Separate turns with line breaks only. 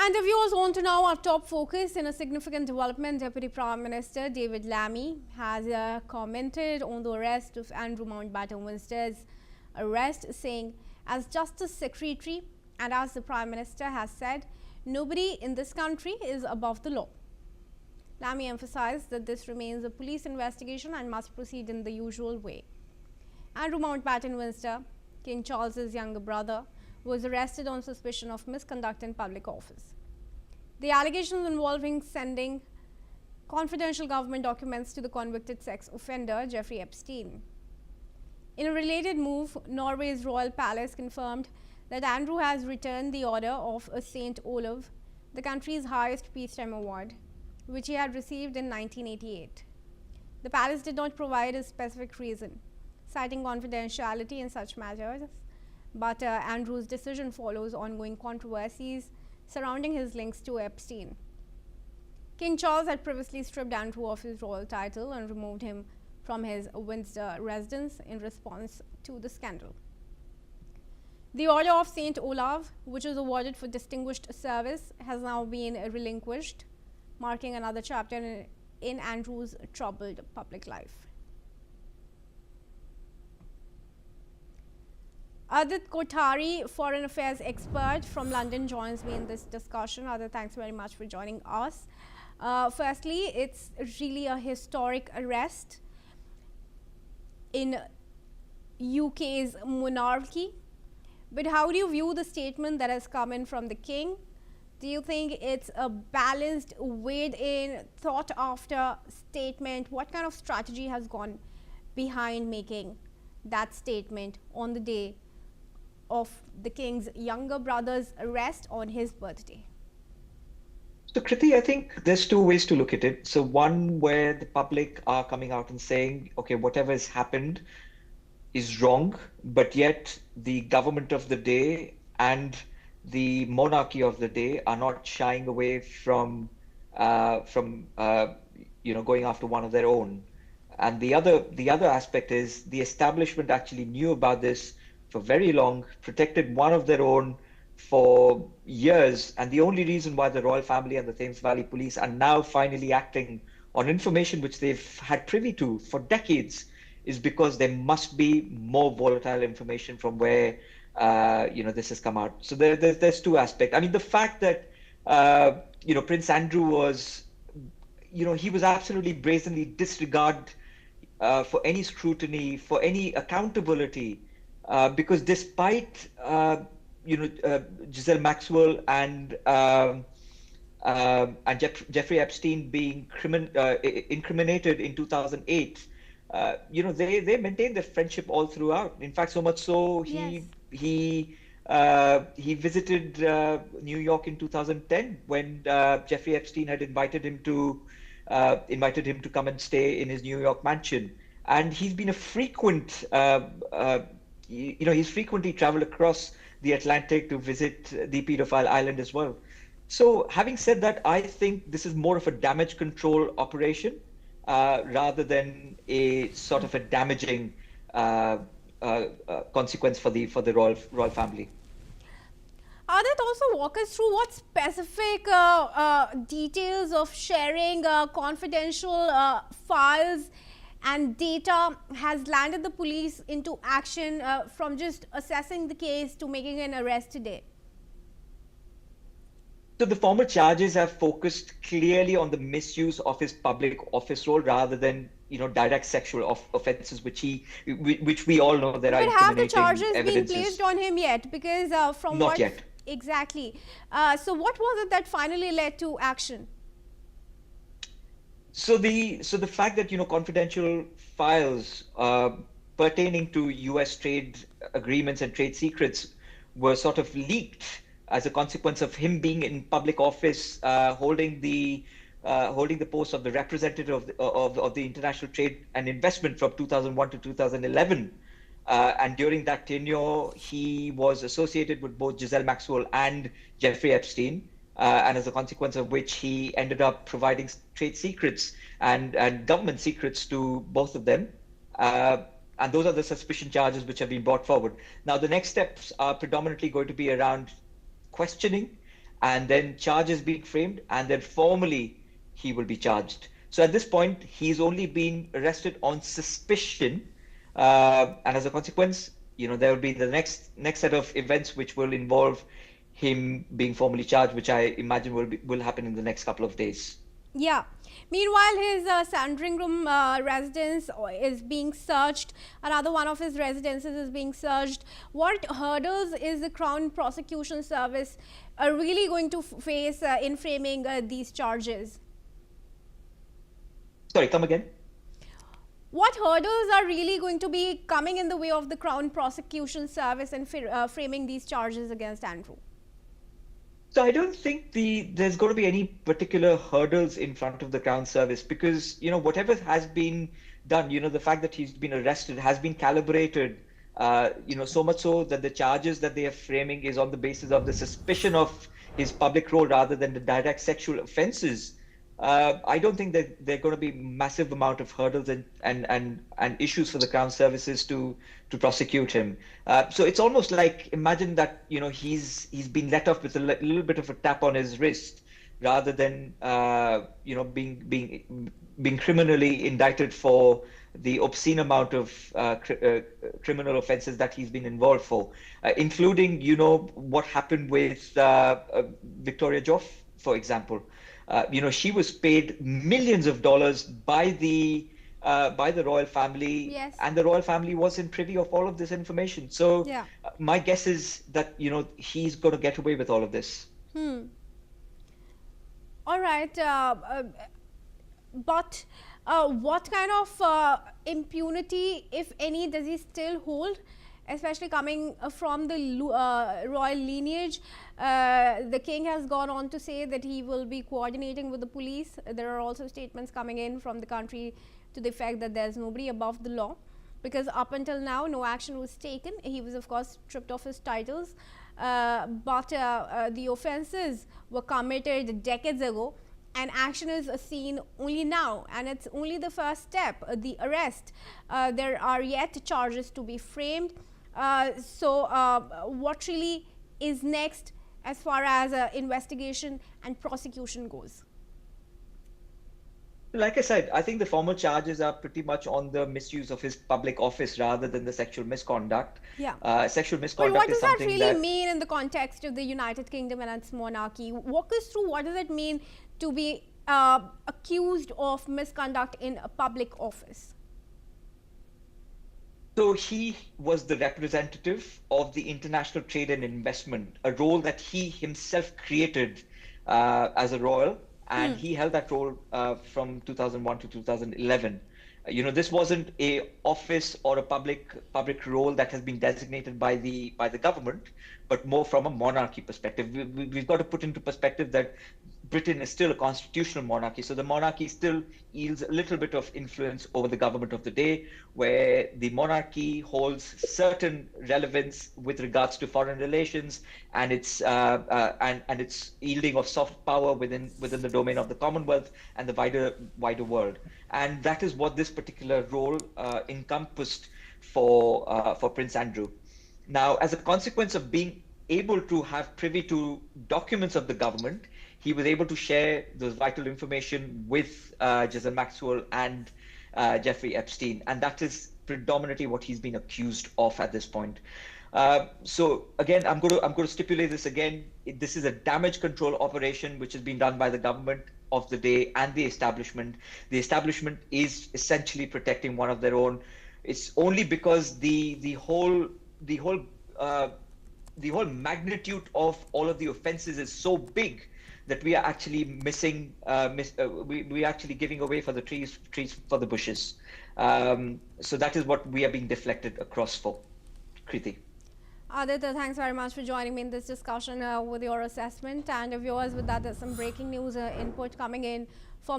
And the viewers want to know our top focus in a significant development. Deputy Prime Minister David Lammy has commented on the arrest of Andrew Mountbatten-Windsor's arrest, saying, as Justice Secretary and as the Prime Minister has said, nobody in this country is above the law. Lammy emphasized that this remains a police investigation and must proceed in the usual way. Andrew Mountbatten-Windsor, King Charles's younger brother, was arrested on suspicion of misconduct in public office. The allegations involving sending confidential government documents to the convicted sex offender Jeffrey Epstein. In a related move, Norway's royal palace confirmed that Andrew has returned the Order of St. Olav, the country's highest peacetime award, which he had received in 1988. The palace did not provide a specific reason, citing confidentiality in such matters, but Andrew's decision follows ongoing controversies surrounding his links to Epstein. King Charles had previously stripped Andrew of his royal title and removed him from his Windsor residence in response to the scandal. The Order of St. Olav, which was awarded for distinguished service, has now been relinquished, marking another chapter in Andrew's troubled public life. Adit Kothari, foreign affairs expert from London, joins me in this discussion. Adit, thanks very much for joining us. Firstly, it's really a historic arrest in UK's monarchy. But how do you view the statement that has come in from the King? Do you think it's a balanced, weighed-in, thought-after statement? What kind of strategy has gone behind making that statement on the day of the King's younger brother's arrest on his birthday?
So Kriti, I think there's two ways to look at it. So one where the public are coming out and saying, okay, whatever has happened is wrong, but yet the government of the day and the monarchy of the day are not shying away from going after one of their own. And the other aspect is the establishment actually knew about this for very long, protected one of their own for years, and the only reason why the royal family and the Thames Valley Police are now finally acting on information which they've had privy to for decades is because there must be more volatile information from where this has come out. So there's two aspects. I mean, the fact that Prince Andrew was, he was absolutely brazenly disregarded for any scrutiny, for any accountability, because despite Ghislaine Maxwell and Jeffrey Epstein being incriminated in 2008, they maintained their friendship all throughout. In fact, so much so he visited New York in 2010 when Jeffrey Epstein had invited him to come and stay in his New York mansion. And he's been a frequent, he's frequently traveled across the Atlantic to visit the pedophile island as well. So having said that, I think this is more of a damage control operation rather than a sort of a damaging consequence for the royal family.
Adit, also walk us through what specific details of sharing confidential files and data has landed the police into action from just assessing the case to making an arrest today?
So the formal charges have focused clearly on the misuse of his public office role rather than direct sexual offences, which we all know there are incriminating evidences.
But have the charges been placed on him yet? Because
not yet.
Exactly. So what was it that finally led to action?
So the fact that confidential files pertaining to U.S. trade agreements and trade secrets were sort of leaked as a consequence of him being in public office, holding the post of the representative of the International Trade and Investment from 2001 to 2011. And during that tenure, he was associated with both Ghislaine Maxwell and Jeffrey Epstein. And as a consequence of which he ended up providing trade secrets and government secrets to both of them. And those are the suspicion charges which have been brought forward. Now, the next steps are predominantly going to be around questioning and then charges being framed, and then formally he will be charged. So at this point, he's only been arrested on suspicion, and as a consequence, there will be the next set of events which will involve him being formally charged, which I imagine will happen in the next couple of days.
Yeah. Meanwhile, his Sandringham residence is being searched. Another one of his residences is being searched. What hurdles is the Crown Prosecution Service really going to face in framing these charges?
Sorry, come again?
What hurdles are really going to be coming in the way of the Crown Prosecution Service in framing these charges against Andrew?
So I don't think there's going to be any particular hurdles in front of the Crown Service because, whatever has been done, the fact that he's been arrested has been calibrated, so much so that the charges that they are framing is on the basis of the suspicion of his public role rather than the direct sexual offenses. I don't think that there are going to be massive amount of hurdles and issues for the Crown Services to prosecute him. So it's almost like imagine that he's been let off with a little bit of a tap on his wrist, rather than being criminally indicted for the obscene amount of criminal offenses that he's been involved for, including what happened with Victoria Joff, for example. She was paid millions of dollars by the royal family,
Yes.
and the royal family was in privy of all of this information. So
Yeah.
my guess is that he's going to get away with all of this.
All right. But what kind of impunity, if any, does he still hold? Especially coming from the royal lineage. The king has gone on to say that he will be coordinating with the police. There are also statements coming in from the country to the effect that there's nobody above the law, because up until now no action was taken. He was of course stripped of his titles, but the offences were committed decades ago, and action is seen only now, and it's only the first step, the arrest. There are yet charges to be framed. So what really is next as far as investigation and prosecution goes?
Like I said, I think the formal charges are pretty much on the misuse of his public office rather than the sexual misconduct.
Yeah.
Sexual
But
misconduct
what
is
does that
something
really
that
mean in the context of the United Kingdom and its monarchy? Walk us through, what does it mean to be accused of misconduct in a public office?
So he was the representative of the international trade and investment, a role that he himself created as a royal, and he held that role from 2001 to 2011. This wasn't a office or a public role that has been designated by the government, but more from a monarchy perspective. We've got to put into perspective that Britain is still a constitutional monarchy, so the monarchy still yields a little bit of influence over the government of the day, where the monarchy holds certain relevance with regards to foreign relations and its yielding of soft power within the domain of the Commonwealth and the wider world. And that is what this particular role encompassed for Prince Andrew. Now, as a consequence of being able to have privy to documents of the government, he was able to share those vital information with Ghislaine Maxwell and Jeffrey Epstein, and that is predominantly what he's been accused of at this point. So again, I'm going to stipulate this again. This is a damage control operation which has been done by the government of the day and the establishment. The establishment is essentially protecting one of their own. It's only because the whole magnitude of all of the offenses is so big that we are actually we're actually giving away for the trees for the bushes. So that is what we are being deflected across for. Kriti.
Aditya, thanks very much for joining me in this discussion with your assessment. And viewers, with that, there's some breaking news input coming in from